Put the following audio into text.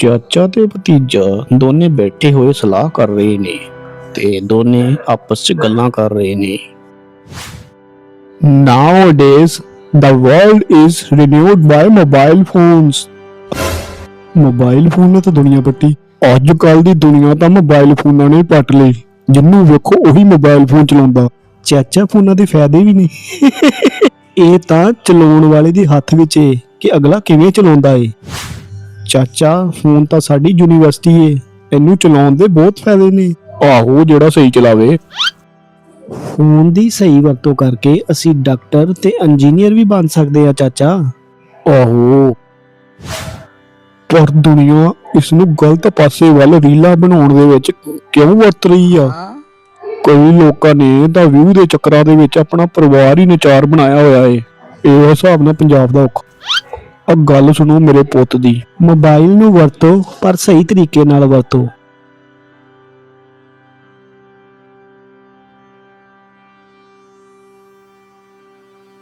ਚਾਚਾ ਤੇ ਭਤੀਜਾ ਦੋਨੇ ਬੈਠੇ ਹੋਏ ਸਲਾਹ ਕਰ ਰਹੇ ਨੇ ਤੇ ਦੋਨੇ ਆਪਸ 'ਚ ਗੱਲਾਂ ਕਰ ਰਹੇ ਨੇ। Nowadays, the world is renewed by mobile phones. Mobile phone ਨੇ ਤਾਂ ਦੁਨੀਆ ਪੱਟੀ। ਅੱਜ ਕੱਲ ਦੀ ਦੁਨੀਆ ਤਾਂ ਮੋਬਾਈਲ ਫੋਨਾਂ ਨੇ ਪੱਟ ਲਈ। ਜਿੰਨੂੰ ਵੇਖੋ ਉਹੀ ਮੋਬਾਈਲ ਫੋਨ ਚਲਾਉਂਦਾ। ਚਾਚਾ ਫੋਨਾਂ ਦੇ ਫਾਇਦੇ ਵੀ ਨੇ। ਇਹ ਤਾਂ ਚਲਾਉਣ ਵਾਲੇ ਦੇ ਹੱਥ ਵਿੱਚ ਏ ਕਿ ਅਗਲਾ ਕਿਵੇਂ ਚਲਾਉਂਦਾ ਏ। ਚਾਚਾ ਫੋਨ ਤਾਂ ਸਾਡੀ ਯੂਨੀਵਰਸਿਟੀ ਏ, ਇਹਨੂੰ ਚਲਾਉਣ ਦੇ ਬਹੁਤ ਫਾਇਦੇ ਨੇ। ਆਹੋ, ਜਿਹੜਾ ਸਹੀ ਚਲਾਵੇ। ਫੋਨ ਦੀ ਸਹੀ ਵਰਤੋਂ ਕਰਕੇ ਅਸੀਂ ਡਾਕਟਰ ਤੇ ਇੰਜੀਨੀਅਰ ਵੀ ਬਣ ਸਕਦੇ ਆ ਚਾਚਾ। ਆਹੋ, ਪਰ ਦੁਨੀਆ ਇਸ ਨੂੰ ਗਲਤ ਪਾਸੇ ਵੱਲ ਰੀਲਾਂ ਬਣਾਉਣ ਦੇ ਵਿੱਚ ਕਿਉਂ ਵਰਤ ਰਹੀ ਆ? ਕਈ ਲੋਕਾਂ ਨੇ ਤਾਂ ਵਿਊ ਦੇ ਚੱਕਰਾਂ ਦੇ ਵਿੱਚ ਆਪਣਾ ਪਰਿਵਾਰ ਹੀ ਨਚਾਰ ਬਣਾਇਆ ਹੋਇਆ ਏ। ਇਹ ਹਿਸਾਬ ਨਾਲ ਪੰਜਾਬ ਦਾ ਔਖਾ। ਆ ਗੱਲ ਸੁਣੋ ਮੇਰੇ ਪੁੱਤ ਦੀ, ਮੋਬਾਈਲ ਨੂੰ ਵਰਤੋ ਪਰ ਸਹੀ ਤਰੀਕੇ ਨਾਲ ਵਰਤੋ।